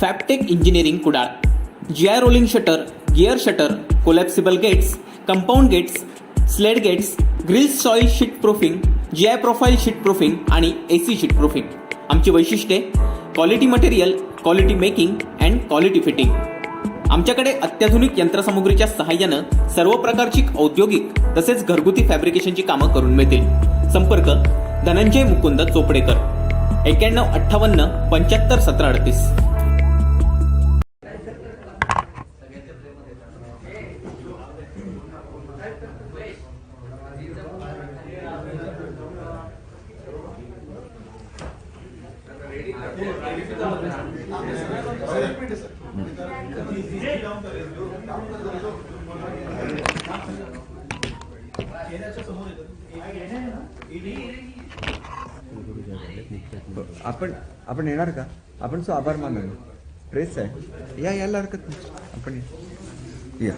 फॅबटेक engineering Kudal, GI rolling shutter, gear shutter, collapsible gates, compound gates, slide gates, grills soil sheet proofing, GI profile sheet proofing आणि AC sheet proofing. आमची वैशिष्ट्ये: quality material, quality making and quality fitting. आमच्याकडे अत्याधुनिक यंत्रसामुग्रीच्या सहाय्यानं सर्व प्रकारची औद्योगिक तसेच घरगुती फॅब्रिकेशनची कामं करून मिळतील. संपर्क: धनंजय मुकुंद चोपडेकर, 9158 75 1738. आपण येणार का? आपण सो आभार मानूया. प्रेस आहे, यायला हरकत नाही. आपण या.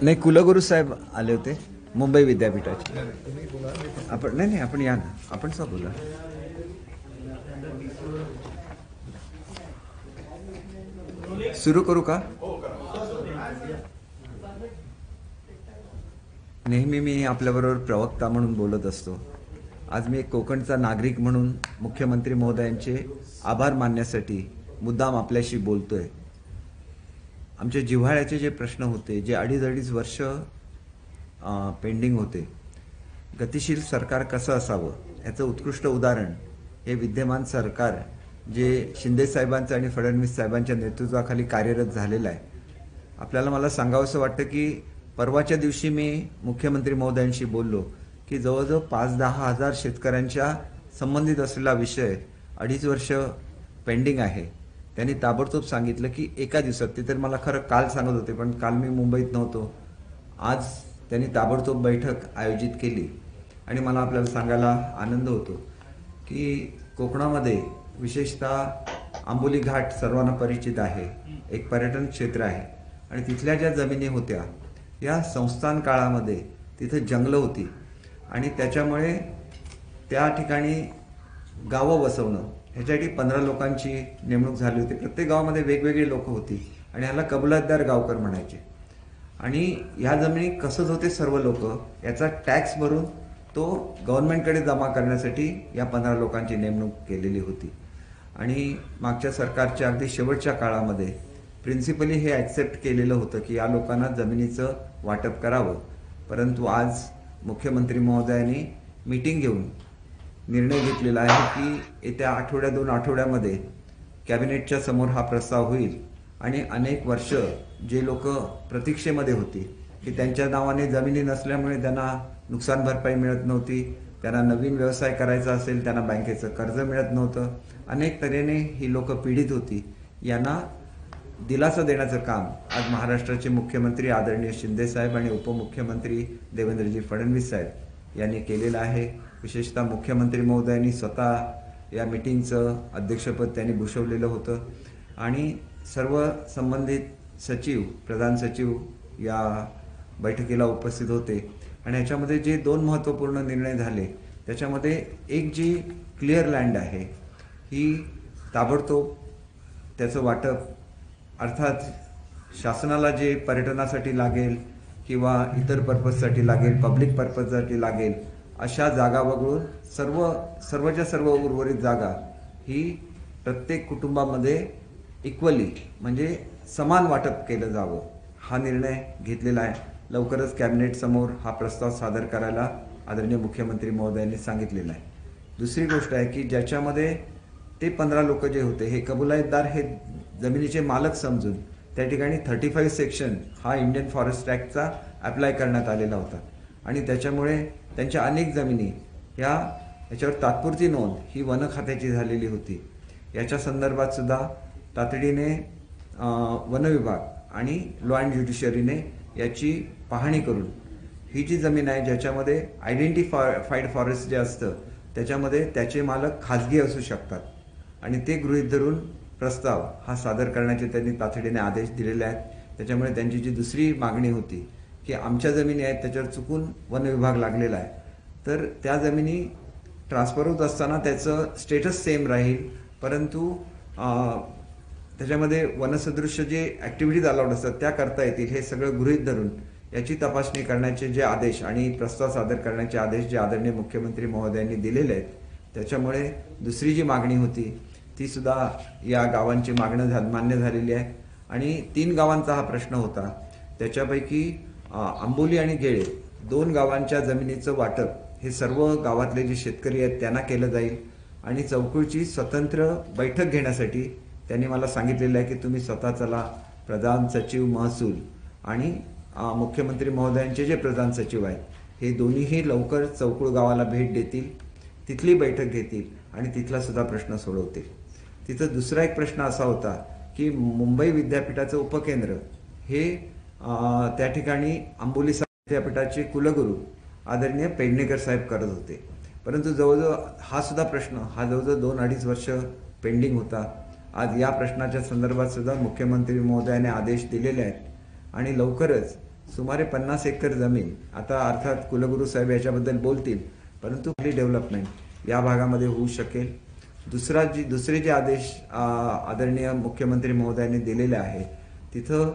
नाही, कुलगुरू साहेब आले होते मुंबई विद्यापीठाचे. आपण नाही, आपण या ना. आपण सो बोला. सुरू करू का? नेहमी मी आपल्याबरोबर प्रवक्ता म्हणून बोलत असतो. आज मी एक कोकणचा नागरिक म्हणून मुख्यमंत्री महोदयांचे आभार मानण्यासाठी मुद्दाम आपल्याशी बोलतोय. आमचे जिव्हाळ्याचे जे प्रश्न होते, जे अडीच वर्ष पेंडिंग होते, गतिशील सरकार कसं असावं याचं उत्कृष्ट उदाहरण हे विद्यमान सरकार जे शिंदे साहेबांचं आणि फडणवीस साहेबांच्या नेतृत्वाखाली कार्यरत झालेलं आहे. मला सांगावंसं वाटतं की परवाच्या दिवशी मी मुख्यमंत्री महोदयांशी बोललो की जवळजवळ 5-10 हजार शेतकऱ्यांच्या संबंधित असलेला विषय 2.5 वर्ष पेंडिंग आहे. त्यांनी ताबडतोब सांगितलं की एका दिवसात, ते तर मला खरं काल सांगत होते पण काल मी मुंबईत नव्हतो, आज त्यांनी ताबडतोब बैठक आयोजित केली. आणि मला आपल्याला सांगायला आनंद होतो की कोकणामध्ये विशेषतः आंबोली घाट सर्वांना परिचित आहे, एक पर्यटन क्षेत्र आहे. आणि तिथल्या ज्या जमिनी होत्या या संस्थान काळामध्ये तिथं जंगलं होती आणि त्याच्यामुळे त्या ठिकाणी गावं बसवणं ह्याच्यासाठी 15 लोकांची नेमणूक झाली होती. प्रत्येक गावामध्ये वेगवेगळी लोक होती आणि ह्याला कबूलतदार गावकर म्हणायचे. आणि ह्या जमिनी कसंच होते, सर्व लोक याचा टॅक्स भरून तो गव्हर्नमेंटकडे जमा करण्यासाठी या 15 लोकांची नेमणूक केलेली होती. आणि मागच्या सरकारच्या अगदी शेवटच्या काळामध्ये प्रिन्सिपली हे ॲक्सेप्ट केलेलं होतं की या लोकांना जमिनीचं वाटप करावं. परंतु आज मुख्यमंत्री महोदयांनी मीटिंग घेऊन निर्णय घेतलेला आहे की येत्या 2 आठवड्यामध्ये कॅबिनेटच्या समोर हा प्रस्ताव होईल आणि अनेक वर्ष जे लोक प्रतीक्षेमध्ये होती की त्यांच्या नावाने जमिनी नसल्यामुळे त्यांना नुकसान भरपाई मिळत नव्हती, त्यांना नवीन व्यवसाय करायचा असेल त्यांना बँकेचं कर्ज मिळत नव्हतं, अनेक तऱ्हेने ही लोक पीडित होती, यांना दिलासा देण्याचं काम आज महाराष्ट्राचे मुख्यमंत्री आदरणीय शिंदे साहेब आणि उपमुख्यमंत्री देवेंद्रजी फडणवीस साहेब यांनी केलेलं आहे. विशेषतः मुख्यमंत्री महोदयांनी स्वतः या मीटिंगचं अध्यक्षपद त्यांनी भूषवलेलं होतं आणि सर्व संबंधित सचिव, प्रधान सचिव या बैठकीला उपस्थित होते. आणि ह्याच्यामध्ये जे 2 महत्त्वपूर्ण निर्णय झाले त्याच्यामध्ये एक जी क्लिअर लँड आहे ही ताबडतोब त्याचं वाटप, अर्थात शासनाला जे पर्यटनासाठी लागेल किंवा इतर पर्पजसाठी लागेल, पब्लिक पर्पजसाठी लागेल अशा जागा वगळून सर्वच्या सर्व उर्वरित जागा ही प्रत्येक कुटुंबामध्ये इक्वली म्हणजे समान वाटप केलं जावं हा निर्णय घेतलेला आहे. लवकरच कॅबिनेट समोर हा प्रस्ताव सादर करायला आदरणीय मुख्यमंत्री महोदयांनी सांगितलेलं आहे. दुसरी गोष्ट आहे की ज्याच्यामध्ये ते 15 लोक जे होते हे कबूलातदार हे जमिनीचे मालक समजून त्या ठिकाणी 35 सेक्शन हा इंडियन फॉरेस्ट ॲक्टचा अप्लाय करण्यात आलेला होता आणि त्याच्यामुळे त्यांच्या अनेक जमिनी याच्यावर तात्पुरती नोंद ही वन खात्याची झालेली होती. याच्या संदर्भात सुद्धा तातडीने वन विभाग आणि लॉ अँड ज्युडिशरीने याची पाहणी करून ही जी जमीन आहे ज्याच्यामध्ये आयडेंटिफाईड फॉरेस्ट जे असतं त्याच्यामध्ये त्याचे मालक खाजगी असू शकतात आणि ते गृहीत धरून प्रस्ताव हा सादर करण्याचे त्यांनी तातडीने आदेश दिलेले आहेत. त्याच्यामुळे त्यांची जी दुसरी मागणी होती की आमच्या जमिनी आहेत त्याच्यावर चुकून वन विभाग लागलेला आहे, तर त्या जमिनी ट्रान्सफर होत असताना त्याचं स्टेटस सेम राहील, परंतु त्याच्यामध्ये वनसदृश्य जे ॲक्टिव्हिटीज अलाउड असतात त्या करता येतील हे सगळं गृहीत धरून याची तपासणी करण्याचे जे आदेश आणि प्रस्ताव सादर करण्याचे आदेश जे आदरणीय मुख्यमंत्री महोदयांनी दिलेले आहेत, त्याच्यामुळे दुसरी जी मागणी होती ती सुद्धा या गावांची मान्य झालेली आहे. आणि 3 गावांचा हा प्रश्न होता. त्याच्यापैकी आंबोली आणि गेळे 2 गावांच्या जमिनीचं वाटप हे सर्व गावातले जे शेतकरी आहेत त्यांना केलं जाईल. आणि चौकळची स्वतंत्र बैठक घेण्यासाठी त्यांनी मला सांगितलेलं आहे की तुम्ही स्वतः चला. प्रधान सचिव महसूल आणि मुख्यमंत्री महोदयांचे जे प्रधान सचिव आहेत हे दोन्हीही लवकर चौकुळ गावाला भेट देतील, तिथली बैठक घेतील आणि तिथला सुद्धा प्रश्न सोडवतील. तिथं दुसरा एक प्रश्न असा होता की मुंबई विद्यापीठाचं उपकेंद्र हे त्या ठिकाणी आंबोली विद्यापीठाचे कुलगुरू आदरणीय पेडणेकर साहेब करत होते, परंतु जवळजवळ हा सुद्धा प्रश्न जवळजवळ 2-2.5 वर्ष पेंडिंग होता. आज या प्रश्नाच्या संदर्भात सुद्धा मुख्यमंत्री महोदयाने आदेश दिलेले आहेत आणि लवकरच सुमारे 50 एकर जमीन, आता अर्थात कुलगुरू साहेब याच्याबद्दल बोलतील, परंतु आपली डेव्हलपमेंट या भागामध्ये होऊ शकेल. दुसरे जे आदेश आदरणीय मुख्यमंत्री महोदयांनी दिलेले आहे तिथं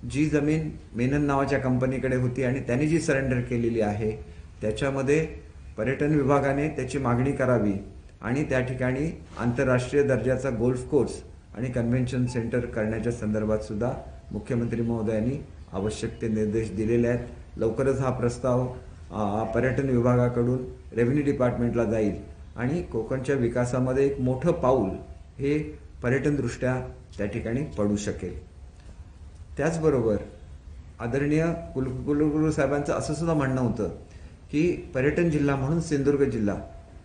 जी जमीन मेनन नावाच्या कंपनीकडे होती आणि त्यांनी जी सरेंडर केलेली आहे त्याच्यामध्ये पर्यटन विभागाने त्याची मागणी करावी आणि त्या ठिकाणी आंतरराष्ट्रीय दर्जाचा गोल्फ कोर्स आणि कन्व्हेन्शन सेंटर करण्याच्या संदर्भात सुद्धा मुख्यमंत्री महोदयांनी आवश्यक ते निर्देश दिलेले आहेत. लवकरच हा प्रस्ताव पर्यटन विभागाकडून रेव्हेन्यू डिपार्टमेंटला जाईल आणि कोकणच्या विकासामध्ये एक मोठं पाऊल हे पर्यटनदृष्ट्या त्या ठिकाणी पडू शकेल. त्याचबरोबर आदरणीय कुलगुरू साहेबांचं असं सुद्धा म्हणणं होतं की पर्यटन जिल्हा म्हणून सिंधुदुर्ग जिल्हा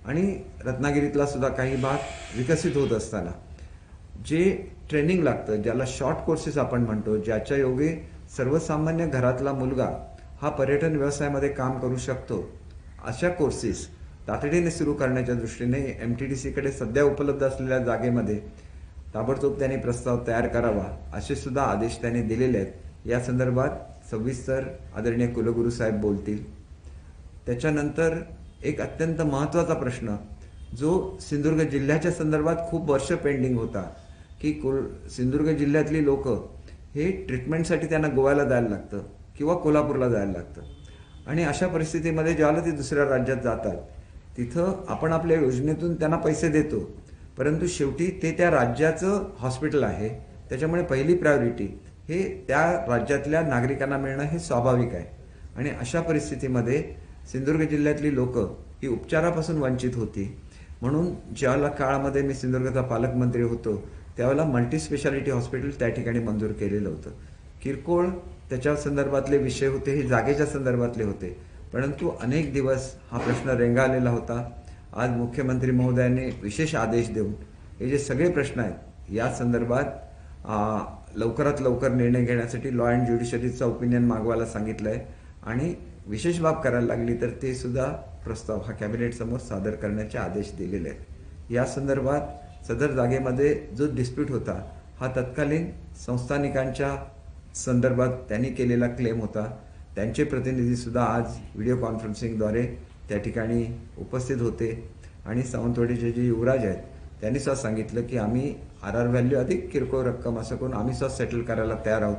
आणि रत्नागिरीतला सुद्धा काही भाग विकसित होत असताना जे ट्रेनिंग लागतं, ज्याला शॉर्ट कोर्सेस आपण म्हणतो, ज्याच्या योगे सर्वसामान्य घरातला मुलगा हा पर्यटन व्यवसायामध्ये काम करू शकतो, अशा कोर्सेस तातडीने सुरू करण्याच्या दृष्टीने MTDCकडे सध्या उपलब्ध असलेल्या जागेमध्ये ताबडतोब त्यांनी प्रस्ताव तयार करावा असे सुद्धा आदेश त्यांनी दिलेले आहेत. या संदर्भात सविस्तर आदरणीय कुलगुरू साहेब बोलतील. त्याच्यानंतर एक अत्यंत महत्त्वाचा प्रश्न जो सिंधुदुर्ग जिल्ह्याच्या संदर्भात खूप वर्ष पेंडिंग होता की सिंधुदुर्ग जिल्ह्यातली लोक हे ट्रीटमेंटसाठी त्यांना गोव्याला जायला लागतं किंवा कोल्हापूरला जायला लागतं आणि अशा परिस्थितीमध्ये ज्यावेळेला ते दुसऱ्या राज्यात जातात तिथं आपण आपल्या योजनेतून त्यांना पैसे देतो, परंतु शेवटी ते त्या राज्याचं हॉस्पिटल आहे, त्याच्यामुळे पहिली प्रायोरिटी हे त्या राज्यातल्या नागरिकांना मिळणं हे स्वाभाविक आहे. आणि अशा परिस्थितीमध्ये सिंधुदुर्ग जिल्ह्यातली लोक ही उपचारापासून वंचित होती. म्हणून ज्या काळामध्ये मी सिंधुदुर्गचा पालकमंत्री होतो त्यावेळेला मल्टी स्पेशालिटी हॉस्पिटल त्या ठिकाणी मंजूर केलेलं होतं. किरकोळ त्याच्या संदर्भातले विषय होते, हे जागेच्या संदर्भातले होते, परंतु अनेक दिवस हा प्रश्न रेंगाळलेला होता. आज मुख्यमंत्री महोदयांनी विशेष आदेश देऊन हे जे सगळे प्रश्न आहेत या संदर्भात लवकरात लवकर निर्णय घेण्यासाठी लॉ अँड ज्युडिशरीचं ओपिनियन मागवायला सांगितलं आहे आणि विशेष बाब करायला लागली तर ते सुद्धा प्रस्ताव हा कॅबिनेट समोर सादर करण्याचे आदेश दिलेले आहेत. या संदर्भात सदर जागेमध्ये जो डिस्प्यूट होता हा तत्कालीन संस्थानिकांच्या संदर्भात त्यांनी केलेला क्लेम होता. त्यांचे प्रतिनिधी सुद्धा आज व्हिडिओ कॉन्फरन्सिंगद्वारे त्या ठिकाणी उपस्थित होते आणि सावंतवाडीचे जे युवराज आहेत त्यांनी सुद्धा सांगितलं की आम्ही RR व्हॅल्यू अधिक किरकोळ रक्कम असं करून आम्ही सुद्धा सेटल करायला तयार आहोत,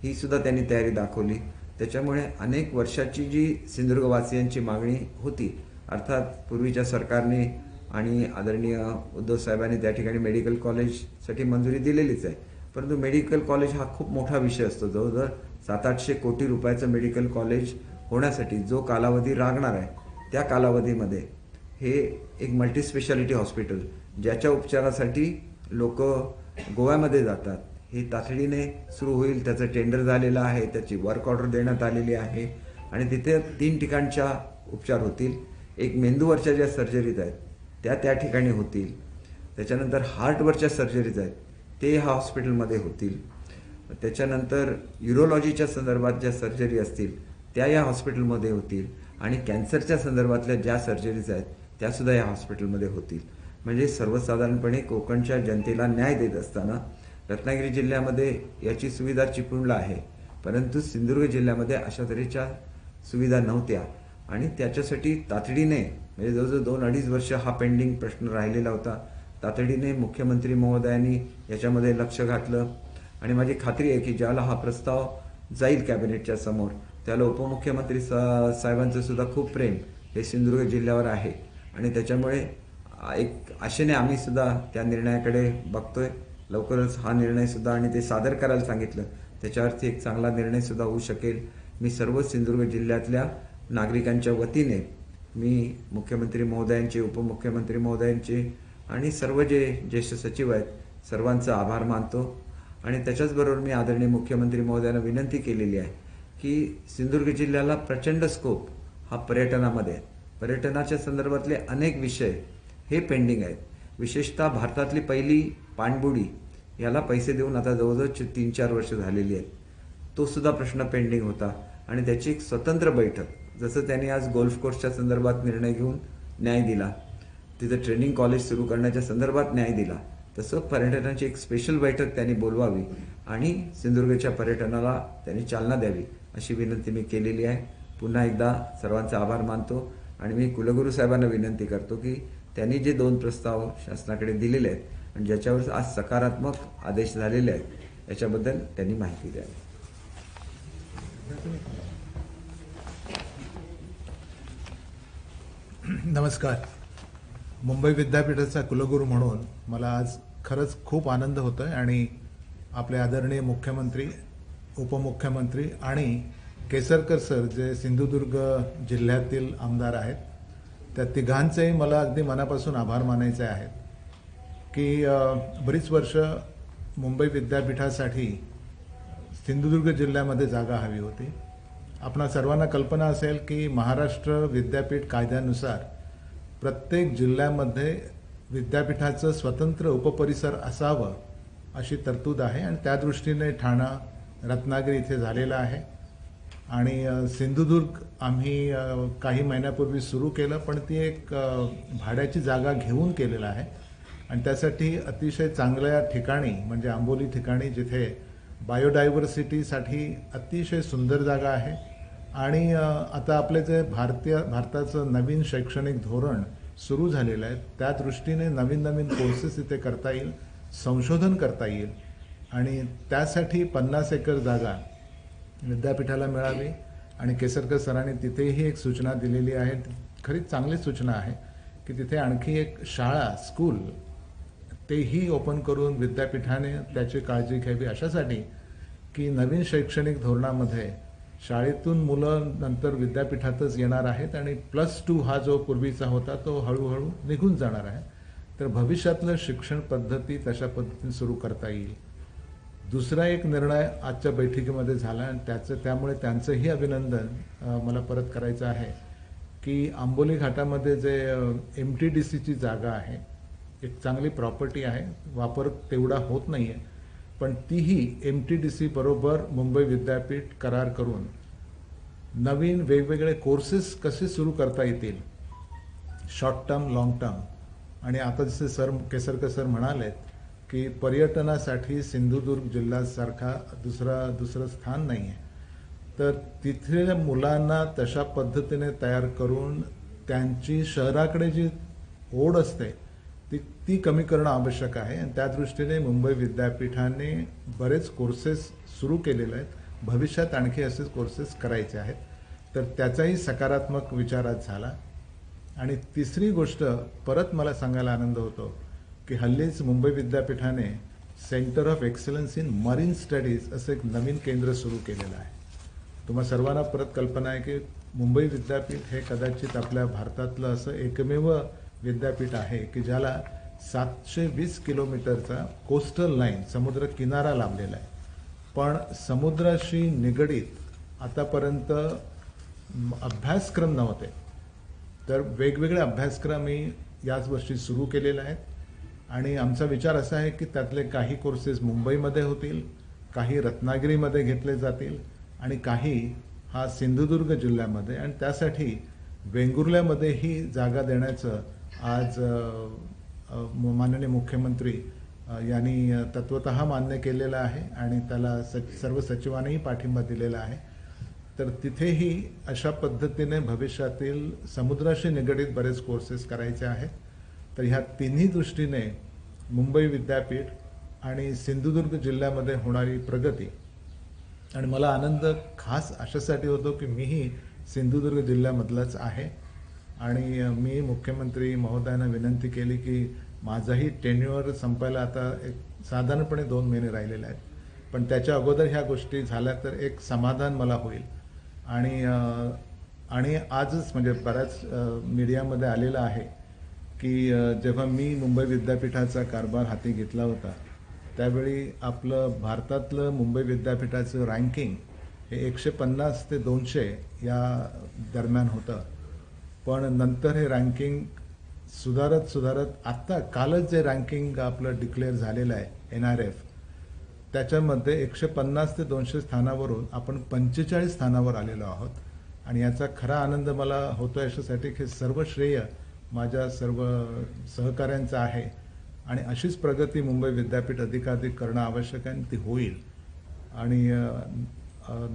ही सुद्धा त्यांनी तयारी दाखवली. त्याच्यामुळे अनेक वर्षाची जी सिंधुदुर्गवासियांची मागणी होती, अर्थात पूर्वीच्या सरकारने आणि आदरणीय उद्धव साहेबांनी त्या ठिकाणी मेडिकल कॉलेजसाठी मंजुरी दिलेलीच आहे, परंतु मेडिकल कॉलेज हा खूप मोठा विषय असतो. जवळजवळ 700-800 कोटी रुपयाचं मेडिकल कॉलेज होण्यासाठी जो कालावधी लागणार आहे त्या कालावधीमध्ये हे एक मल्टी स्पेशालिटी हॉस्पिटल ज्याच्या उपचारासाठी लोक गोव्यामध्ये जातात हे तातडीने सुरू होईल. त्याचं टेंडर झालेलं आहे, त्याची वर्क ऑर्डर देण्यात आलेली आहे आणि तिथे 3 ठिकाणच्या उपचार होतील. एक मेंदूवरच्या ज्या सर्जरीज आहेत त्या ठिकाणी होतील. त्याच्यानंतर हार्टवरच्या सर्जरीज आहेत ते ह्या हॉस्पिटलमध्ये होतील. त्याच्यानंतर युरोलॉजीच्या संदर्भात ज्या सर्जरी असतील त्या या हॉस्पिटलमध्ये होतील आणि कॅन्सरच्या संदर्भातल्या ज्या सर्जरीज आहेत त्यासुद्धा या हॉस्पिटलमध्ये होतील. म्हणजे सर्वसाधारणपणे कोकणच्या जनतेला न्याय देत असताना रत्नागिरी जिल्ह्यामध्ये याची सुविधा चिपळूणला आहे, परंतु सिंधुदुर्ग जिल्ह्यामध्ये अशा तऱ्हेच्या सुविधा नव्हत्या आणि त्याच्यासाठी तातडीने म्हणजे जवळजवळ 2-2.5 वर्ष हा पेंडिंग प्रश्न राहिलेला होता. तातडीने मुख्यमंत्री महोदयांनी याच्यामध्ये लक्ष घातलं आणि माझी खात्री आहे की ज्याला हा प्रस्ताव जाईल कॅबिनेटच्या समोर त्याला उपमुख्यमंत्री साहेबांचं सुद्धा खूप प्रेम हे सिंधुदुर्ग जिल्ह्यावर आहे आणि त्याच्यामुळे एक आशेने आम्ही सुद्धा त्या निर्णयाकडे बघतोय. लवकरच हा निर्णय सुद्धा आणि ते सादर करायला सांगितलं त्याच्यावरती एक चांगला निर्णय सुद्धा होऊ शकेल. मी सर्व सिंधुदुर्ग जिल्ह्यातल्या नागरिकांच्या वतीने मी मुख्यमंत्री महोदयांचे, उपमुख्यमंत्री महोदयांचे आणि सर्व जे ज्येष्ठ सचिव आहेत सर्वांचा आभार मानतो आणि त्याच्याचबरोबर मी आदरणीय मुख्यमंत्री महोदयांना विनंती केलेली आहे की सिंधुदुर्ग जिल्ह्याला प्रचंड स्कोप हा पर्यटनामध्ये आहे. पर्यटनाच्या संदर्भातले अनेक विषय हे पेंडिंग आहेत. विशेषतः भारतातली पहिली पाणबुडी याला पैसे देऊन आता जवळजवळ 3-4 वर्ष झालेली आहेत. तो सुद्धा प्रश्न पेंडिंग होता आणि त्याची एक स्वतंत्र बैठक जसं त्यांनी आज गोल्फ कोर्सच्या संदर्भात निर्णय घेऊन न्याय दिला, तिथं ट्रेनिंग कॉलेज सुरू करण्याच्या संदर्भात न्याय दिला, तसं पर्यटनाची एक स्पेशल बैठक त्यांनी बोलवावी आणि सिंधुदुर्गच्या पर्यटनाला त्यांनी चालना द्यावी अशी विनंती मी केलेली आहे. पुन्हा एकदा सर्वांचा आभार मानतो आणि मी कुलगुरू साहेबांना विनंती करतो की त्यांनी जे 2 प्रस्ताव शासनाकडे दिलेले आहेत आणि ज्याच्यावर आज सकारात्मक आदेश झालेले आहेत याच्याबद्दल त्यांनी माहिती द्यावी. नमस्कार. मुंबई विद्यापीठाचा कुलगुरू म्हणून मला आज खरंच खूप आनंद होतो आहे आणि आपले आदरणीय मुख्यमंत्री, उपमुख्यमंत्री आणि केसरकर सर जे सिंधुदुर्ग जिल्ह्यातील आमदार आहेत त्या तिघांचेही मला अगदी मनापासून आभार मानायचे आहेत की बरीच वर्ष मुंबई विद्यापीठासाठी सिंधुदुर्ग जिल्ह्यामध्ये जागा हवी होती. आपणा सर्वांना कल्पना असेल की महाराष्ट्र विद्यापीठ कायद्यानुसार प्रत्येक जिल्ह्यामध्ये विद्यापीठाचं स्वतंत्र उपपरिसर असावं अशी तरतूद आहे आणि त्या दृष्टीने ठाणा, रत्नागिरी इथे झालेलं आहे आणि सिंधुदुर्ग आम्ही काही महिन्यापूर्वी सुरू केलं, पण ती एक भाड्याची जागा घेऊन केलेलं आहे आणि त्यासाठी अतिशय चांगल्या ठिकाणी म्हणजे आंबोली ठिकाणी जिथे बायोडायव्हर्सिटीसाठी अतिशय सुंदर जागा आहे आणि आता आपले जे भारताचं नवीन शैक्षणिक धोरण सुरू झालेलं आहे त्या दृष्टीने नवीन कोर्सेस इथे करता येईल, संशोधन करता येईल आणि त्यासाठी 50 एकर जागा विद्यापीठाला मिळावी आणि केसरकर सरांनी तिथेही एक सूचना दिलेली आहे. खरीच चांगली सूचना आहे की तिथे आणखी एक शाळा, स्कूल तेही ओपन करून विद्यापीठाने त्याची काळजी घ्यावी अशासाठी की नवीन शैक्षणिक धोरणामध्ये शाळेतून मुलं नंतर विद्यापीठातच येणार आहेत आणि +2 हा जो पूर्वीचा होता तो हळूहळू निघून जाणार आहे. तर भविष्यातलं शिक्षण पद्धती तशा पद्धतीने सुरू करता येईल. दुसरा एक निर्णय आजच्या बैठकीमध्ये झाला आणि त्यामुळे त्यांचंही अभिनंदन मला परत करायचं आहे की आंबोली घाटामध्ये जे MTDCची जागा आहे, एक चांगली प्रॉपर्टी आहे, वापर तेवढा होत नाही आहे, पण तीही MTDC बरोबर मुंबई विद्यापीठ करार करून नवीन वेगवेगळे कोर्सेस कसे सुरू करता येतील, शॉर्ट टर्म, लाँग टर्म. आणि आता जसे केसरकर सर म्हणालेत की पर्यटनासाठी सिंधुदुर्ग जिल्ह्यासारखा दुसरं स्थान नाही आहे, तर तिथल्या मुलांना तशा पद्धतीने तयार करून त्यांची शहराकडे जी ओढ असते ती कमी करणं आवश्यक आहे आणि त्या दृष्टीने मुंबई विद्यापीठाने बरेच कोर्सेस सुरू केलेले आहेत. भविष्यात आणखी असेच कोर्सेस करायचे आहेत, तर त्याचाही सकारात्मक विचार आज झाला. आणि तिसरी गोष्ट परत मला सांगायला आनंद होतो की हल्लीच मुंबई विद्यापीठाने centre of excellence in marine studies असं एक नवीन केंद्र सुरू केलेलं आहे. तुम्हा सर्वांना परत कल्पना आहे की मुंबई विद्यापीठ हे कदाचित आपल्या भारतातलं असं एकमेव विद्यापीठ आहे की ज्याला 720 किलोमीटरचा कोस्टल लाईन, समुद्र किनारा लाभलेला आहे. पण समुद्राशी निगडीत आतापर्यंत अभ्यासक्रम नव्हते, तर वेगवेगळे अभ्यासक्रम याच वर्षी सुरू केलेले आहेत आणि आमचा विचार असा आहे की त्यातले काही कोर्सेस मुंबईमध्ये होतील, काही रत्नागिरीमध्ये घेतले जातील आणि काही हा सिंधुदुर्ग जिल्ह्यामध्ये, आणि त्यासाठी वेंगुर्ल्यामध्येही जागा देण्याचं आज माननीय मुख्यमंत्री यांनी तत्वतः मान्य केलेलं आहे आणि त्याला सर्व सचिवांनीही पाठिंबा दिलेला आहे. तर तिथेही अशा पद्धतीने भविष्यातील समुद्राशी निगडीत बरेच कोर्सेस करायचे आहेत. तर ह्या तिन्ही दृष्टीने मुंबई विद्यापीठ आणि सिंधुदुर्ग जिल्ह्यामध्ये होणारी प्रगती, आणि मला आनंद खास अशासाठी होतो की मीही सिंधुदुर्ग जिल्ह्यामधलाच आहे आणि मी मुख्यमंत्री महोदयांना विनंती केली की माझाही टेन्युअर संपायला आता एक साधारणपणे 2 महिने राहिलेले आहेत, पण त्याच्या अगोदर ह्या गोष्टी झाल्या तर एक समाधान मला होईल. आणि आजच म्हणजे बऱ्याच मीडियामध्ये आलेलं आहे की जेव्हा मी मुंबई विद्यापीठाचा कारभार हाती घेतला होता त्यावेळी आपलं भारतातलं मुंबई विद्यापीठाचं रँकिंग हे 150 ते 200 या दरम्यान होतं. पण नंतर हे रँकिंग सुधारत आत्ता कालच जे रँकिंग आपलं डिक्लेअर झालेलं आहे NRF, त्याच्यामध्ये 150 ते 200 स्थानावरून आपण 45 स्थानावर आलेलो आहोत. आणि याचा खरा आनंद मला होतो याच्यासाठी की सर्व श्रेय माझ्या सर्व सहकाऱ्यांचं आहे आणि अशीच प्रगती मुंबई विद्यापीठ अधिकाधिक करणं आवश्यक आहे आणि ती होईल. आणि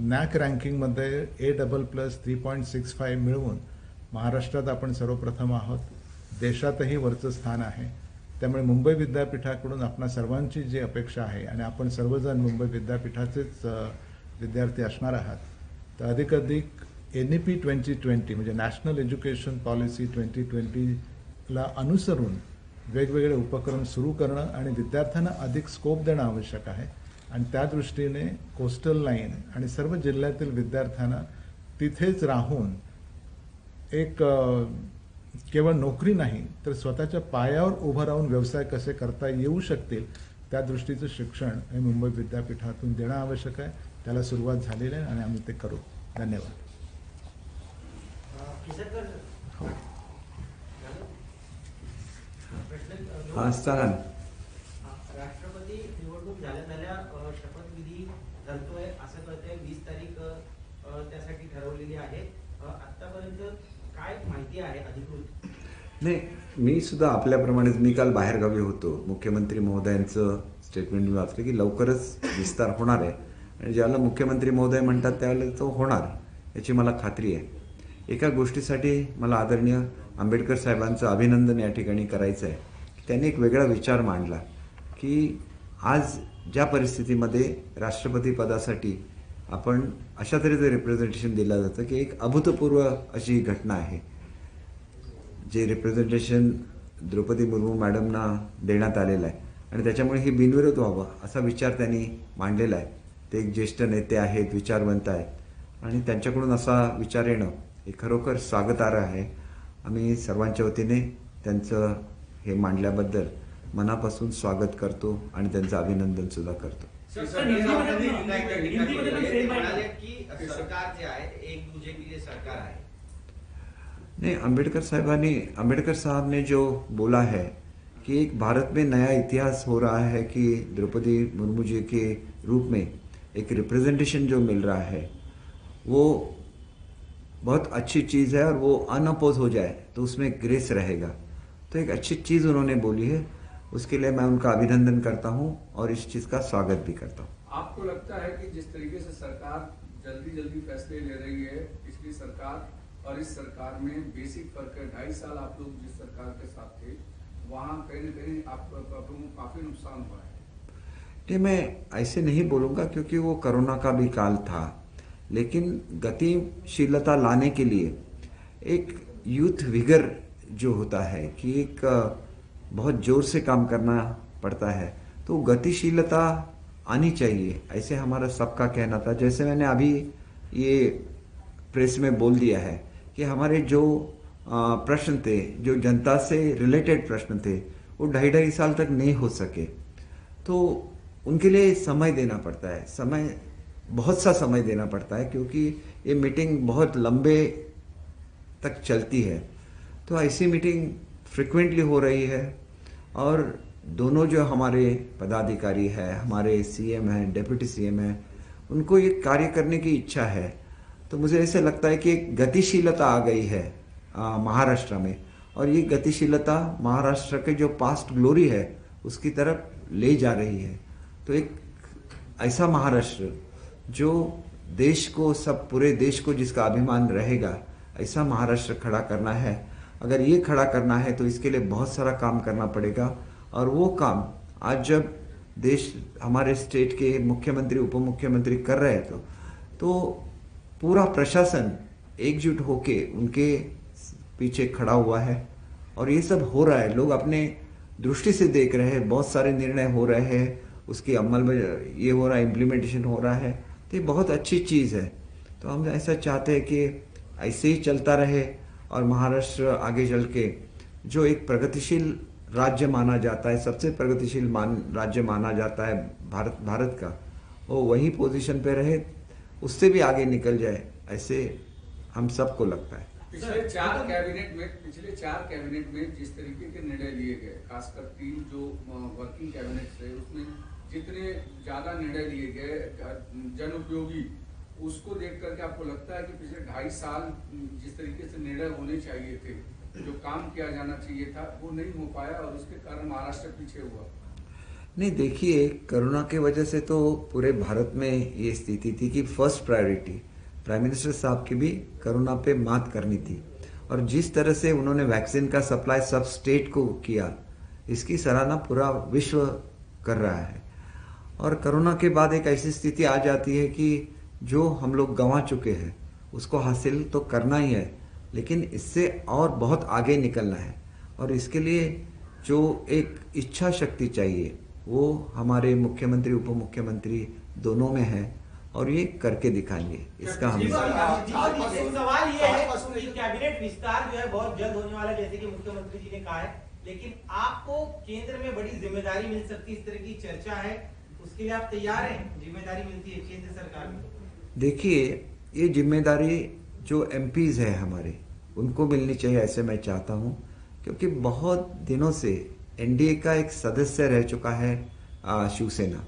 नॅक रँकिंगमध्ये A++ 3.65 मिळवून महाराष्ट्रात आपण सर्वप्रथम आहोत. देशातही वरचं स्थान आहे. त्यामुळे मुंबई विद्यापीठाकडून आपणा सर्वांची जी अपेक्षा आहे, आणि आपण सर्वजण मुंबई विद्यापीठाचेच विद्यार्थी असणार आहात, तर अधिकाधिक NEP 2020 म्हणजे नॅशनल एज्युकेशन पॉलिसी 2020ला अनुसरून वेगवेगळे उपक्रम सुरू करणं आणि विद्यार्थ्यांना अधिक स्कोप देणं आवश्यक आहे. आणि त्या दृष्टीने कोस्टल लाईन आणि सर्व जिल्ह्यातील विद्यार्थ्यांना तिथेच राहून एक केवळ नोकरी नाही तर स्वतःच्या पायावर उभं राहून व्यवसाय कसे करता येऊ शकतील त्या दृष्टीचं शिक्षण हे मुंबई विद्यापीठातून देणं आवश्यक आहे. त्याला सुरुवात झालेली आहे आणि आम्ही ते करू. धन्यवाद. हां चालेल. राष्ट्रपती निवडणूक झाल्या शपथविधी करतोय असं कळतंय. 20 तारीख त्यासाठी ठरवलेली आहे. आतापर्यंत काय माहिती आहे अधिकृत? नाही, मी सुद्धा आपल्याप्रमाणेच मी काल बाहेरगावी होतो. मुख्यमंत्री महोदयांचं स्टेटमेंट मी वाचलं की लवकरच विस्तार होणार आहे आणि ज्यावेळेला मुख्यमंत्री महोदय म्हणतात त्यावेळेला तो होणार याची मला खात्री आहे. एका गोष्टीसाठी मला आदरणीय आंबेडकर साहेबांचं अभिनंदन या ठिकाणी करायचं आहे. त्यांनी एक वेगळा विचार मांडला की आज ज्या परिस्थितीमध्ये राष्ट्रपती पदासाठी आपण अशा तऱ्हेचं रिप्रेझेंटेशन दिलं जातं की एक अभूतपूर्व अशी ही घटना आहे. जे रिप्रेझेंटेशन द्रौपदी मुर्मू मॅडमना देण्यात आलेलं आहे आणि त्याच्यामुळे हे बिनविरोध व्हावं असा विचार त्यांनी मांडलेला आहे. ते एक ज्येष्ठ नेते आहेत, विचारवंत आहेत आणि त्यांच्याकडून असा विचार येणं हे खरोखर स्वागतार्ह आहे. आम्ही सर्वांच्या वतीने त्यांचं हे मांडल्याबद्दल मनापासून स्वागत करतो आणि त्यांचं अभिनंदन सुद्धा करतो. सरकार जे आहे एक दूजे के लिए सरकार आहे. नहीं, आंबेडकर साहब ने जो बोला है कि एक भारत में नया इतिहास हो रहा है कि द्रौपदी मुर्मू जी के रूप में एक रिप्रेजेंटेशन जो मिल रहा है वो बहुत अच्छी चीज़ है और वो अनअपोज हो जाए तो उसमें ग्रेस रहेगा. तो एक अच्छी चीज़ उन्होंने बोली है, उसके लिए मैं उनका अभिनंदन करता हूँ और इस चीज़ का स्वागत भी करता हूँ. आपको लगता है कि जिस तरीके से सरकार जल्दी फैसले ले रही है, पिछली सरकार और इस सरकार में बेसिक फर्क है. 2.5 साल आप लोग जिस सरकार के साथ थे वहाँ कहीं न कहीं आप काफी नुकसान हुआ है. नहीं, मैं ऐसे नहीं बोलूँगा क्योंकि वो कोरोना का भी काल था, लेकिन गतिशीलता लाने के लिए एक यूथ विगर जो होता है कि एक बहुत जोर से काम करना पड़ता है, तो गतिशीलता आनी चाहिए, ऐसे हमारा सबका कहना था. जैसे मैंने अभी ये प्रेस में बोल दिया है कि हमारे जो प्रश्न थे, जो जनता से रिलेटेड प्रश्न थे, वो 2.5 साल तक नहीं हो सके, तो उनके लिए समय देना पड़ता है. बहुत सा समय देना पड़ता है क्योंकि ये मीटिंग बहुत लंबे तक चलती है. तो ऐसी मीटिंग फ्रिक्वेंटली हो रही है और दोनों जो हमारे पदाधिकारी है, हमारे CM हैं, डिप्टी CM हैं, उनको ये कार्य करने की इच्छा है. तो मुझे ऐसे लगता है कि एक गतिशीलता आ गई है महाराष्ट्र में और ये गतिशीलता महाराष्ट्र के जो पास्ट ग्लोरी है उसकी तरफ ले जा रही है. तो एक ऐसा महाराष्ट्र जो देश को, सब पूरे देश को जिसका अभिमान रहेगा, ऐसा महाराष्ट्र खड़ा करना है। अगर ये खड़ा करना है तो इसके लिए बहुत सारा काम करना पड़ेगा। और वो काम आज जब देश, हमारे स्टेट के मुख्यमंत्री उप मुख्यमंत्री कर रहे हैं तो पूरा प्रशासन एकजुट होके उनके पीछे खड़ा हुआ है। और ये सब हो रहा है, लोग अपने दृष्टि से देख रहे हैं, बहुत सारे निर्णय हो रहे हैं, उसकी अमल में ये हो रहा है, इम्प्लीमेंटेशन हो रहा है, तो ये बहुत अच्छी चीज़ है। तो हम ऐसा चाहते हैं कि ऐसे ही चलता रहे और महाराष्ट्र आगे चल के जो एक प्रगतिशील राज्य माना जाता है, सबसे प्रगतिशील राज्य माना जाता है भारत का, वो वही पोजीशन पे रहे, उससे भी आगे निकल जाए, ऐसे हम सबको लगता है। पिछले चार कैबिनेट में जिस तरीके के निर्णय लिए गए, खासकर 3 जो वर्किंग कैबिनेट थे, उसमें जितने ज्यादा निर्णय लिए गए जन उपयोगी, उसको देख करके आपको लगता है कि पिछले 2.5 साल जिस तरीके से निर्णय होने चाहिए थे, जो काम किया जाना चाहिए था, वो नहीं हो पाया और उसके कारण महाराष्ट्र पीछे हुआ? नहीं, देखिए, कोरोना की वजह से तो पूरे भारत में ये स्थिति थी कि फर्स्ट प्रायोरिटी प्राइम मिनिस्टर साहब की भी कोरोना पे मात करनी थी। और जिस तरह से उन्होंने वैक्सीन का सप्लाई सब स्टेट को किया, इसकी सराहना पूरा विश्व कर रहा है। और कोरोना के बाद एक ऐसी स्थिति आ जाती है कि जो हम लोग गंवा चुके हैं उसको हासिल तो करना ही है, लेकिन इससे और बहुत आगे निकलना है। और इसके लिए जो एक इच्छा शक्ति चाहिए वो हमारे मुख्यमंत्री उप मुख्यमंत्री दोनों में है और ये करके दिखाएंगे। इसका हम सवाल ये है कि कैबिनेट विस्तार जो है बहुत जल्द होने वाला है, जैसे कि मुख्यमंत्री जी ने कहा है, लेकिन आपको केंद्र में बड़ी जिम्मेदारी मिल सकती है, इस तरह की चर्चा है, उसके लिए आप तैयार हैं? जिम्मेदारी मिलती है केंद्र सरकार में। देखिए, ये जिम्मेदारी जो एमपीज है हमारे, उनको मिलनी चाहिए, ऐसे मैं चाहता हूँ, क्योंकि बहुत दिनों से एनडीए का एक सदस्य रह चुका है शिवसेना,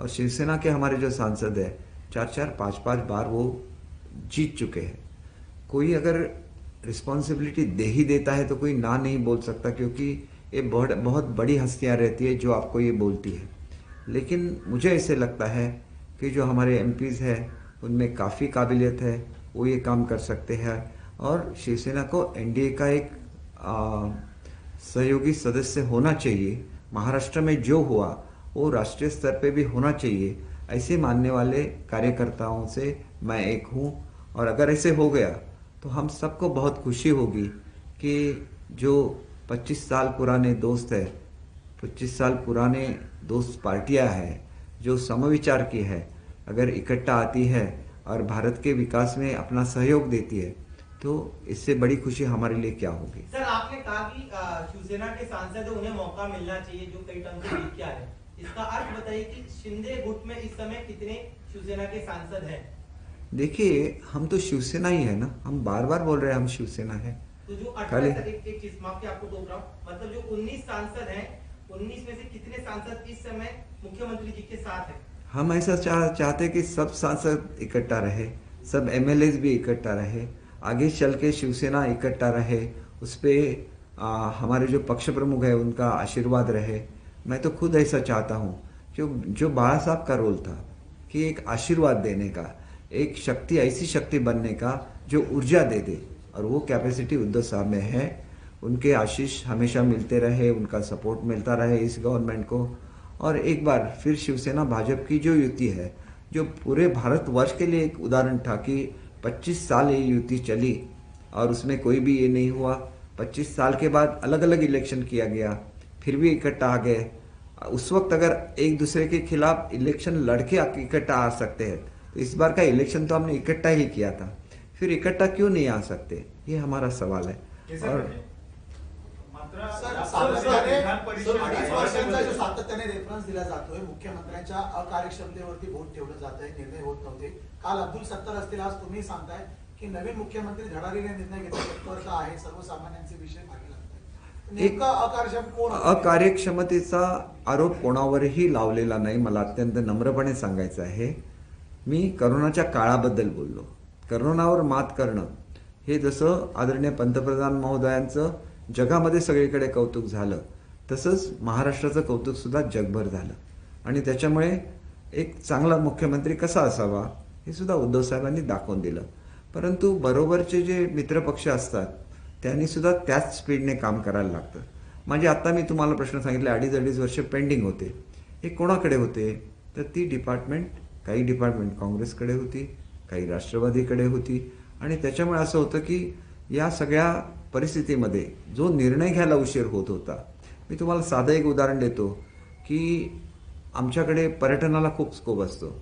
और शिवसेना के हमारे जो सांसद है 4-4, 5-5 बार वो जीत चुके हैं। कोई अगर रिस्पॉन्सिबिलिटी दे ही देता है तो कोई ना नहीं बोल सकता, क्योंकि ये बहुत बड़ी हस्तियाँ रहती है जो आपको ये बोलती है। लेकिन मुझे ऐसे लगता है कि जो हमारे एमपीज़ हैं उनमें काफ़ी काबिलियत है, वो ये काम कर सकते हैं। और शिवसेना को एनडीए का एक सहयोगी सदस्य होना चाहिए। महाराष्ट्र में जो हुआ वो राष्ट्रीय स्तर पे भी होना चाहिए, ऐसे मानने वाले कार्यकर्ताओं से मैं एक हूँ। और अगर ऐसे हो गया तो हम सबको बहुत खुशी होगी कि जो 25 साल पुराने दोस्त है, 25 साल पुराने दोस्त पार्टियां हैं जो समविचार की है, अगर इकट्ठा आती है और भारत के विकास में अपना सहयोग देती है, तो इससे बड़ी खुशी हमारे लिए क्या होगी। सर, आपने कहा कि शिवसेना के सांसद है, उन्हें मौका मिलना चाहिए जो कई टर्म से जीत के आ रहे हैं। इसका अर्थ बताइए कि शिंदे गुट में इस समय कितने शिवसेना के सांसद हैं? देखिए, हम तो शिवसेना ही है ना, हम बार बार बोल रहे हैं हम शिवसेना है। तो जो 18 एक चीज माफ के आपको टोक रहा हूं, मतलब जो 19 सांसद हैं, 19 में से कितने सांसद इस समय मुख्यमंत्री जी के साथ हैं? हम ऐसा चाहते कि सब सांसद इकट्ठा रहे, सब एमएलए भी इकट्ठा रहे, आगे चल के शिवसेना इकट्ठा रहे, उस पर हमारे जो पक्ष प्रमुख है उनका आशीर्वाद रहे। मैं तो खुद ऐसा चाहता हूँ। जो बाला साहब का रोल था कि एक आशीर्वाद देने का, एक शक्ति, ऐसी शक्ति बनने का जो ऊर्जा दे दे, और वो कैपेसिटी उद्धव साहब में है। उनके आशीष हमेशा मिलते रहे, उनका सपोर्ट मिलता रहे इस गवर्नमेंट को। और एक बार फिर शिवसेना भाजपा की जो युति है, जो पूरे भारतवर्ष के लिए एक उदाहरण था कि 25 साल ये युति चली और उसमें कोई भी ये नहीं हुआ। 25 साल के बाद अलग अलग इलेक्शन किया गया, फिर भी इकट्ठा आ गए। उस वक्त अगर एक दूसरे के खिलाफ इलेक्शन लड़के इकट्ठा आ सकते हैं, तो इस बार का इलेक्शन तो हमने इकट्ठा ही किया था, फिर इकट्ठा क्यों नहीं आ सकते, ये हमारा सवाल है। और जो सातत्याने रेफरन्स दिला जातोय, मुख्यमंत्र्यांच्या अकार्यक्षमतेवरती बोट ठेवलं जात आहे, निर्णय होत नव्हते। काल अब्दुल सत्तार असतील, आज तुम्ही सांगताय की नवीन मुख्यमंत्री धडाडीने निर्णय घेतला, तत्परता आहे, सर्वसामान्यांचे विषय मागे लागतात। नेमका अकार्यक्षम कोण? अकार्यक्षमतेचा आरोप कोणावरही लावलेला नाही, मला अत्यंत नम्रपणे सांगायचं आहे। मी करोनाच्या काळाबद्दल बोललो। करोनावर मात करणं हे जसं आदरणीय पंतप्रधान महोदयांचं जगामध्ये सगळीकडे कौतुक झालं, तसंच महाराष्ट्राचं कौतुक सुद्धा जगभर झालं। आणि त्याच्यामुळे एक चांगला मुख्यमंत्री कसा असावा हे सुद्धा उद्धव साहेबांनी दाखवून दिलं. परंतु बरोबरचे जे मित्रपक्ष असतात त्यांनी सुद्धा त्याच स्पीडने काम करायला लागतं. म्हणजे आता मी तुम्हाला प्रश्न सांगितले 2.5 वर्ष पेंडिंग होते. हे कोणाकडे होते? तर ती डिपार्टमेंट, काही डिपार्टमेंट काँग्रेसकडे होती, काही राष्ट्रवादीकडे होती. आणि त्याच्यामुळे असं होतं की या सगळ्या परिस्थितीमध्ये जो निर्णय घ्यायला उशीर होत होता. मी तुम्हाला साधं एक उदाहरण देतो की आमच्याकडे पर्यटनाला खूप स्कोप असतो.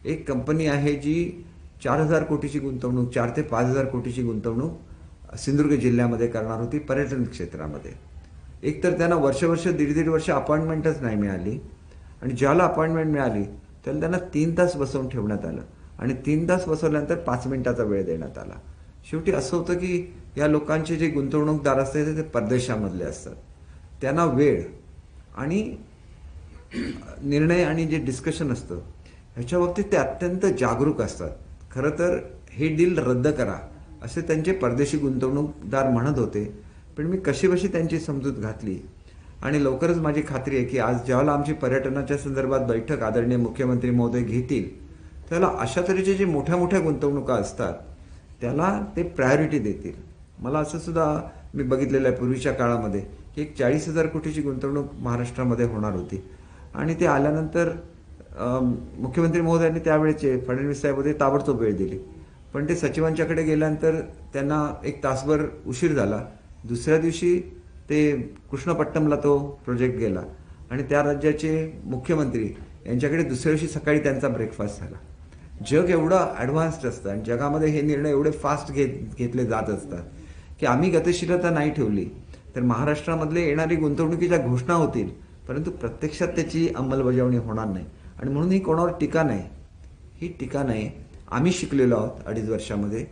एक कंपनी आहे जी 4,000 कोटीची गुंतवणूक, 4 ते 5,000 कोटीची गुंतवणूक सिंधुदुर्ग जिल्ह्यामध्ये करणार होती पर्यटन क्षेत्रामध्ये. एकतर त्यांना वर्ष 1.5 वर्ष अपॉइंटमेंटच नाही मिळाली आणि ज्याला अपॉइंटमेंट मिळाली त्याला त्यांना 3 तास बसवून ठेवण्यात आलं आणि 3 तास बसवल्यानंतर 5 मिनिटाचा वेळ देण्यात आला. शेवटी असं होतं की या लोकांचे जे गुंतवणूकदार असतात ते परदेशामधले असतात. त्यांना वेळ आणि निर्णय आणि जे डिस्कशन असतं ह्याच्या बाबतीत ते अत्यंत जागरूक असतात. खरं तर हे डील रद्द करा असे त्यांचे परदेशी गुंतवणूकदार म्हणत होते. पण मी कशीबशी त्यांची समजूत घातली आणि लवकरच माझी खात्री आहे की आज ज्यावेळेला आमची पर्यटनाच्या संदर्भात बैठक आदरणीय मुख्यमंत्री महोदय घेतील त्याला अशा तऱ्हेचे जे मोठ्या मोठ्या गुंतवणुका असतात त्याला ते प्रायोरिटी देतील. मला असं सुद्धा मी बघितलेलं आहे पूर्वीच्या काळामध्ये की एक 40,000 कोटीची गुंतवणूक महाराष्ट्रामध्ये होणार होती आणि ते आल्यानंतर मुख्यमंत्री महोदयांनी त्यावेळेचे फडणवीस साहेब होते ताबडतोब वेळ दिली. पण ते सचिवांच्याकडे गेल्यानंतर त्यांना 1 तासभर उशीर झाला. दुसऱ्या दिवशी ते कृष्णपट्टमला तो प्रोजेक्ट गेला आणि त्या राज्याचे मुख्यमंत्री यांच्याकडे दुसऱ्या दिवशी सकाळी त्यांचा ब्रेकफास्ट झाला. जग एवढं ॲडव्हान्स्ड असतं आणि जगामध्ये हे निर्णय एवढे फास्ट घेतले जात असतात की आम्ही गतिशीलता नाही ठेवली तर महाराष्ट्रामधले येणारी गुंतवणुकीच्या घोषणा होतील परंतु प्रत्यक्षात त्याची अंमलबजावणी होणार नाही. आणि म्हणून ही कोणावर टीका नाही, ही टीका नाही. आम्ही शिकलेलो आहोत 2.5 वर्षामध्ये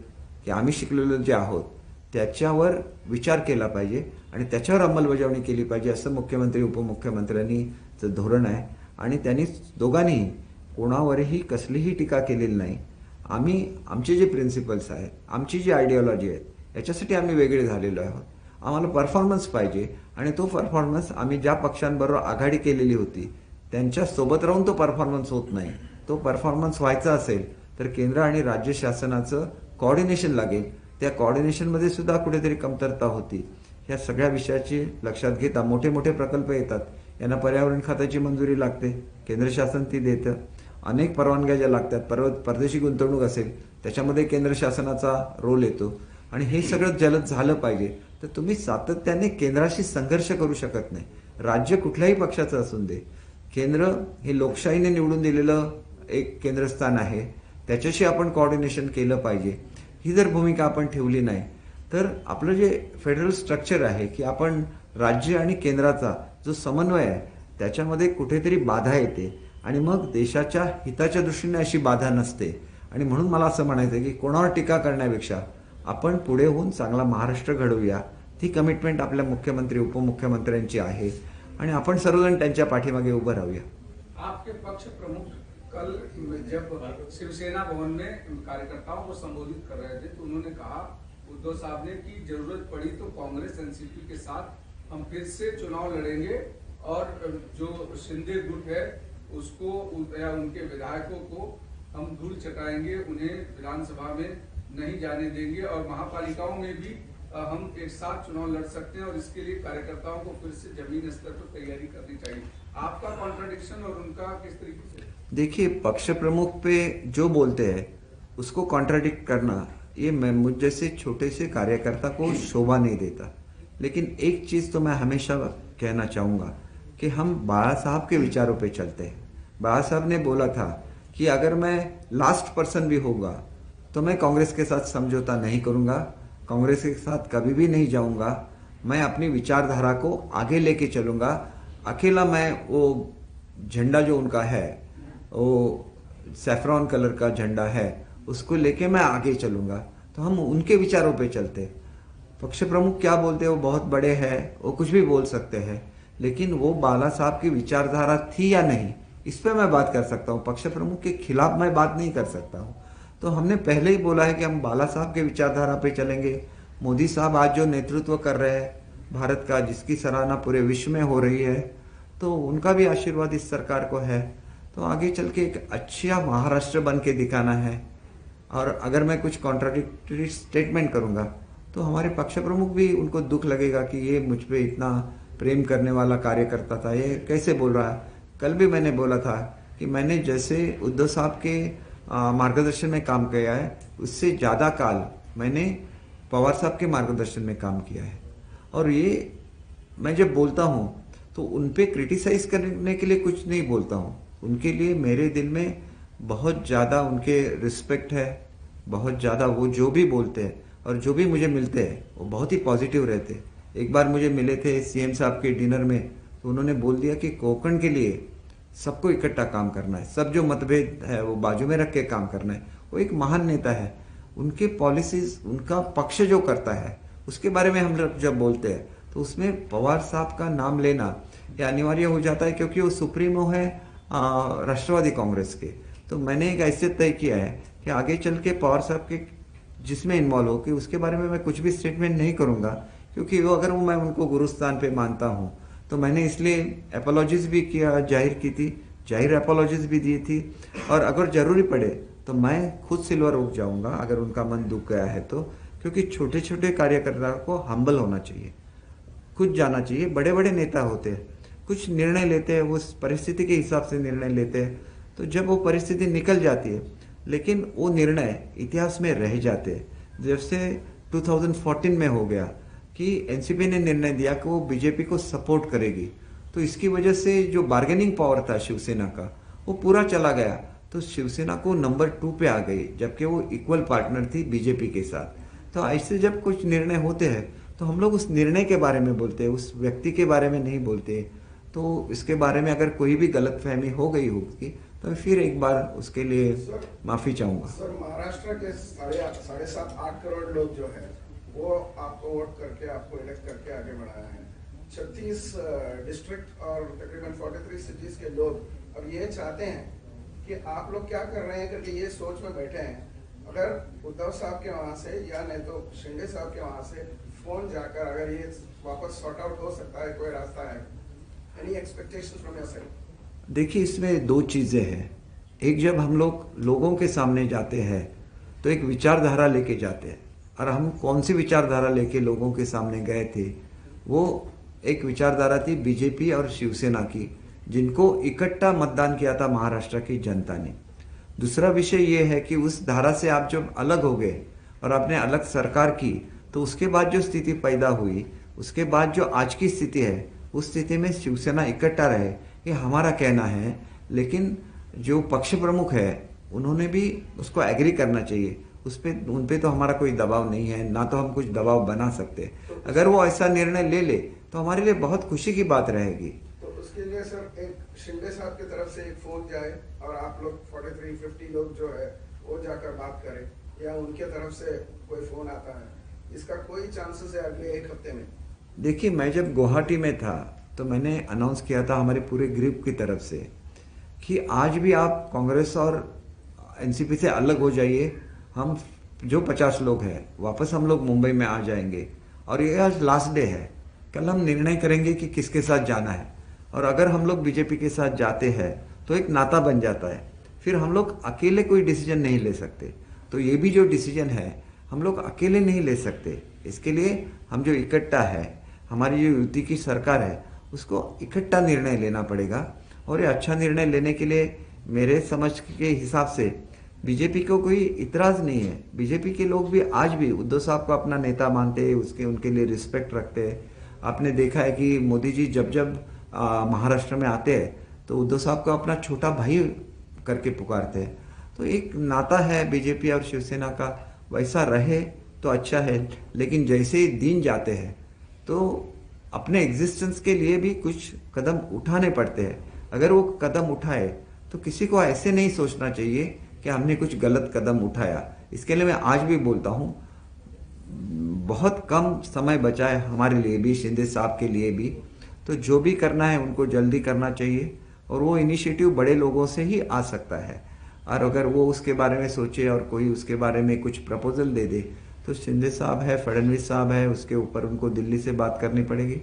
की आम्ही शिकलेलो जे आहोत त्याच्यावर विचार केला पाहिजे आणि त्याच्यावर अंमलबजावणी केली पाहिजे असं मुख्यमंत्री उपमुख्यमंत्र्यांनीचं धोरण आहे. आणि त्यांनी दोघांनीही कोणावरही कसलीही टीका केलेली नाही. आमचे जे प्रिन्सिपल्स आहेत, आमची जी आयडिओलॉजी आहे याच्यासाठी आम्ही वेगळे झालेलो आहोत. आम्हाला परफॉर्मन्स पाहिजे आणि तो परफॉर्मन्स आम्ही ज्या पक्षांबरोबर आघाडी केलेली होती त्यांच्या सोबत राहून तो परफॉर्मन्स होत नाही. तो परफॉर्मन्स व्हायचा असेल तर केंद्र आणि राज्य शासनाचं कोऑर्डिनेशन लागेल. त्या कोऑर्डिनेशनमध्ये सुद्धा कुठेतरी कमतरता होती. ह्या सगळ्या विषयाची लक्षात घेता मोठे मोठे प्रकल्प येतात, यांना पर्यावरण खात्याची मंजुरी लागते, केंद्र शासन ती देतं. अनेक परवानग्या ज्या लागतात, परदेशी गुंतवणूक असेल त्याच्यामध्ये केंद्र शासनाचा रोल येतो आणि हे सगळं जलद झालं पाहिजे तर तुम्ही सातत्याने केंद्राशी संघर्ष करू शकत नाही. राज्य कुठल्याही पक्षाचं असून दे, केंद्र हे लोकशाहीने निवडून दिलेलं एक केंद्रस्थान आहे, त्याच्याशी आपण कोऑर्डिनेशन केलं पाहिजे. ही जर भूमिका आपण ठेवली नाही तर आपलं जे फेडरल स्ट्रक्चर आहे की आपण राज्य आणि केंद्राचा जो समन्वय आहे त्याच्यामध्ये कुठेतरी बाधा येते आणि मग देशाच्या हिताच्या दृष्टीने अशी बाधा नसते. आणि म्हणून मला असं म्हणायचं आहे की कोणावर टीका करण्यापेक्षा आपण पुढे होऊन चांगला महाराष्ट्र घडवूया. ती कमिटमेंट आपल्या मुख्यमंत्री उपमुख्यमंत्र्यांची आहे आणि आपण सर्वजण त्यांच्या पाठीमागे उभं राहूया. आपके पक्ष प्रमुख कल जब शिवसेना भवन में कार्यकर्ताओं को संबोधित कर रहे थे तो उन्होंने कहा, उद्धव साहब ने, कि जरूरत पड़ी तो कांग्रेस एनसीपी के साथ हम फिर से चुनाव लड़ेंगे और जो शिंदे गुट है उसको या उनके विधायकों को हम धूल चटाएंगे, उन्हें विधानसभा में नहीं जाने देंगे और महापालिकाओं में भी हम एक साथ चुनाव लड़ सकते हैं और इसके लिए कार्यकर्ताओं को फिर से जमीन स्तर पर तैयारी करनी चाहिए. आपका कॉन्ट्रडिक्शन और उनका किस तरीके से? देखिए, पक्ष प्रमुख पे जो बोलते हैं उसको कॉन्ट्राडिक्ट करना ये मुझ जैसे छोटे से कार्यकर्ता को शोभा नहीं देता. लेकिन एक चीज़ तो मैं हमेशा कहना चाहूँगा कि हम बाला साहब के विचारों पे चलते हैं. बाला साहब ने बोला था कि अगर मैं लास्ट पर्सन भी होगा तो मैं कांग्रेस के साथ समझौता नहीं करूँगा, कांग्रेस के साथ कभी भी नहीं जाऊँगा, मैं अपनी विचारधारा को आगे लेके चलूँगा. अकेला मैं वो झंडा जो उनका है, वो सैफरॉन कलर का झंडा है, उसको लेके मैं आगे चलूँगा. तो हम उनके विचारों पे चलते. पक्ष प्रमुख क्या बोलते हैं वो बहुत बड़े हैं, वो कुछ भी बोल सकते हैं, लेकिन वो बाला साहब की विचारधारा थी या नहीं इस पर मैं बात कर सकता हूँ. पक्ष प्रमुख के खिलाफ मैं बात नहीं कर सकता हूँ. तो हमने पहले ही बोला है कि हम बाला साहब के विचारधारा पे चलेंगे. मोदी साहब आज जो नेतृत्व कर रहे हैं भारत का, जिसकी सराहना पूरे विश्व में हो रही है, तो उनका भी आशीर्वाद इस सरकार को है. तो तो आगे चल के एक अच्छा महाराष्ट्र बन के दिखाना है। और अगर मैं कुछ कॉन्ट्राडिक्टरी स्टेटमेंट करूंगा तो हमारे पक्ष प्रमुख भी उनको दुख लगेगा कि ये मुझ पे इतना प्रेम करने वाला कार्यकर्ता था, ये कैसे बोल रहा है। कल भी मैंने बोला था कि मैंने जैसे उद्धव साहब के मार्गदर्शन में काम किया है, उससे ज़्यादा काल मैंने पवार साहब के मार्गदर्शन में काम किया है। और ये मैं जब बोलता हूँ तो उन पे क्रिटिसाइज करने के लिए कुछ नहीं बोलता हूँ, उनके लिए मेरे दिल में बहुत ज़्यादा उनके रिस्पेक्ट है, बहुत ज़्यादा वो जो भी बोलते हैं और जो भी मुझे मिलते हैं वो बहुत ही पॉजिटिव रहते हैं। एक बार मुझे मिले थे सीएम साहब के डिनर में, तो उन्होंने बोल दिया कि कोंकण के लिए सबको इकट्ठा काम करना है, सब जो मतभेद है वो बाजू में रख के काम करना है। वो एक महान नेता है, उनके पॉलिसीज, उनका पक्ष जो करता है उसके बारे में हम लोग जब बोलते हैं तो उसमें पवार साहब का नाम लेना ये अनिवार्य हो जाता है, क्योंकि वो सुप्रीमो है राष्ट्रवादी कांग्रेस के। तो मैंने एक ऐसे तय किया है कि आगे चल के पवार साहब के जिसमें इन्वॉल्व हो कि उसके बारे में मैं कुछ भी स्टेटमेंट नहीं करूंगा, क्योंकि वो अगर मैं उनको गुरुस्थान पे मानता हूँ तो मैंने इसलिए अपोलॉजीज भी किया, जाहिर की थी, जाहिर अपोलॉजीज भी दी थी। और अगर जरूरी पड़े तो मैं खुद सिल्वर उठ जाऊंगा अगर उनका मन दुख गया है तो, क्योंकि छोटे छोटे कार्यकर्ताओं को हम्बल होना चाहिए, खुद जाना चाहिए। बड़े बड़े नेता होते हैं, कुछ निर्णय लेते हैं, उस परिस्थिति के हिसाब से निर्णय लेते हैं, तो जब वो परिस्थिति निकल जाती है लेकिन वो निर्णय इतिहास में रह जाते हैं। जैसे 2014 में हो गया कि एनसीपी ने निर्णय दिया कि वो बीजेपी को सपोर्ट करेगी, तो इसकी वजह से जो बार्गेनिंग पावर था शिवसेना का वो पूरा चला गया, तो शिवसेना को नंबर 2 पे आ गई, जबकि वो इक्वल पार्टनर थी बीजेपी के साथ। तो ऐसे जब कुछ निर्णय होते हैं तो हम लोग उस निर्णय के बारे में बोलते हैं, उस व्यक्ति के बारे में नहीं बोलते। तो इसके बारे में अगर कोई भी गलतफहमी हो गई होगी तो मैं फिर एक बार उसके लिए माफी चाहूंगा। सर, महाराष्ट्र के 7.5 करोड़ लोग जो है वो आपको वोट करके, आपको इलेक्ट करके आगे बढ़ाया है। 36 डिस्ट्रिक्ट और तकरीबन 43 सिटीज के लोग अब ये चाहते हैं कि आप लोग क्या कर रहे हैं करके ये सोच में बैठे हैं। अगर उद्धव साहब के वहां से या नहीं तो शिंदे साहब के वहां से फोन जाकर अगर ये वापस सॉर्ट आउट हो सकता है, कोई रास्ता है, any expectations from your side? देखिए, इसमें दो चीजें हैं। एक, जब हम लोग लोगों के सामने जाते हैं तो एक विचारधारा लेके जाते हैं, और हम कौन सी विचारधारा लेके लोगों के सामने गए थे, वो एक विचारधारा थी बीजेपी और शिवसेना की, जिनको इकट्ठा मतदान किया था महाराष्ट्र की जनता ने। दूसरा विषय ये है कि उस धारा से आप जब अलग हो गए और आपने अलग सरकार की, तो उसके बाद जो स्थिति पैदा हुई, उसके बाद जो आज की स्थिति है, उस स्थिति में शिवसेना इकट्ठा रहे, ये हमारा कहना है। लेकिन जो पक्ष प्रमुख है उन्होंने भी उसको एग्री करना चाहिए, उन पे तो हमारा कोई दबाव नहीं है, ना तो हम कुछ दबाव बना सकते। अगर वो ऐसा निर्णय ले ले तो हमारे लिए बहुत खुशी की बात रहेगी। तो उसके लिए सर एक शिंदे साहब की तरफ से एक फोन जाए और आप लोग 43-50 लोग जो है वो जाकर बात करें, या उनके तरफ से कोई फोन आता है, इसका कोई चांसेस है अगले एक हफ्ते में? देखिए, मैं जब गुवाहाटी में था तो मैंने अनाउंस किया था हमारे पूरे ग्रुप की तरफ से कि आज भी आप कांग्रेस और एनसीपी से अलग हो जाइए, हम जो 50 लोग हैं वापस हम लोग मुंबई में आ जाएंगे, और ये आज लास्ट डे है। कल हम निर्णय करेंगे कि किसके साथ जाना है, और अगर हम लोग बीजेपी के साथ जाते हैं तो एक नाता बन जाता है, फिर हम लोग अकेले कोई डिसीजन नहीं ले सकते। तो ये भी जो डिसीजन है हम लोग अकेले नहीं ले सकते, इसके लिए हम जो इकट्ठा है, हमारी जो युति की सरकार है, उसको इकट्ठा निर्णय लेना पड़ेगा। और ये अच्छा निर्णय लेने के लिए मेरे समझ के हिसाब से बीजेपी को कोई इतराज नहीं है। बीजेपी के लोग भी आज भी उद्धव साहब को अपना नेता मानते हैं, उनके लिए रिस्पेक्ट रखते हैं। आपने देखा है कि मोदी जी जब जब महाराष्ट्र में आते हैं तो उद्धव साहब को अपना छोटा भाई करके पुकारते हैं। तो एक नाता है बीजेपी और शिवसेना का, वैसा रहे तो अच्छा है। लेकिन जैसे ही दिन जाते हैं तो अपने एग्जिस्टेंस के लिए भी कुछ कदम उठाने पड़ते हैं। अगर वो कदम उठाए तो किसी को ऐसे नहीं सोचना चाहिए कि हमने कुछ गलत कदम उठाया। इसके लिए मैं आज भी बोलता हूँ, बहुत कम समय बचा है हमारे लिए भी, शिंदे साहब के लिए भी। तो जो भी करना है उनको जल्दी करना चाहिए, और वो इनिशिएटिव बड़े लोगों से ही आ सकता है। और अगर वो उसके बारे में सोचे और कोई उसके बारे में कुछ प्रपोजल दे दे तो शिंदे साहब है, फडणवीस साहब है, उसके ऊपर उनको दिल्ली से बात करनी पड़ेगी,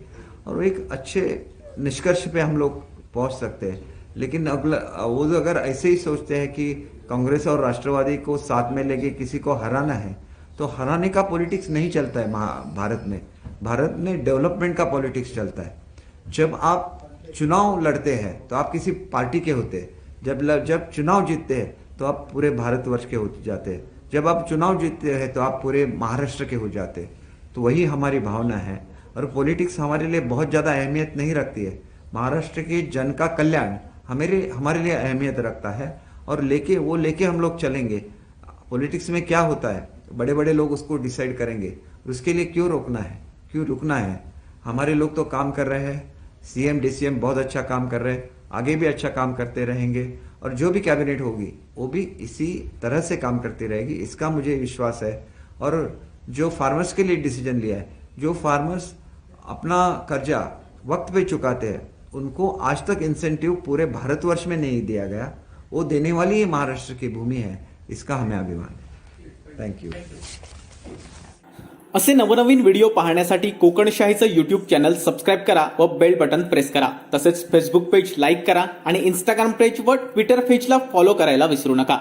और एक अच्छे निष्कर्ष पे हम लोग पहुंच सकते हैं। लेकिन वो जो अगर ऐसे ही सोचते हैं कि कांग्रेस और राष्ट्रवादी को साथ में लेके किसी को हराना है, तो हराने का पॉलिटिक्स नहीं चलता है भारत में। भारत में डेवलपमेंट का पॉलिटिक्स चलता है। जब आप चुनाव लड़ते हैं तो आप किसी पार्टी के होते हैं, जब चुनाव जीतते हैं तो आप पूरे भारतवर्ष के हो जाते हैं, जब आप चुनाव जीतते हैं तो आप पूरे महाराष्ट्र के हो जाते हैं। तो वही हमारी भावना है और पॉलिटिक्स हमारे लिए बहुत ज़्यादा अहमियत नहीं रखती है। महाराष्ट्र के जन का कल्याण हमारे लिए अहमियत रखता है और लेके हम लोग चलेंगे। पॉलिटिक्स में क्या होता है, बड़े बड़े लोग उसको डिसाइड करेंगे, उसके लिए क्यों रुकना है। हमारे लोग तो काम कर रहे हैं, सीएम डीसीएम बहुत अच्छा काम कर रहे हैं, आगे भी अच्छा काम करते रहेंगे और जो भी कैबिनेट होगी वो भी इसी तरह से काम करती रहेगी, इसका मुझे विश्वास है। और जो फार्मर्स के लिए डिसीजन लिया है, जो फार्मर्स अपना कर्जा वक्त पे चुकाते हैं, उनको आज तक इंसेंटिव पूरे भारतवर्ष में नहीं दिया गया, वो देने वाली ये महाराष्ट्र की भूमि है, इसका हमें अभिमान है। Thank you. असे नवनवीन व्हिडिओ पाहण्यासाठी कोकणशाहीचं यूट्यूब चॅनल सबस्क्राईब करा व बेल बटन प्रेस करा। तसेच फेसबुक पेज लाईक करा आणि इंस्टाग्राम पेज व ट्विटर पेजला फॉलो करायला विसरू नका।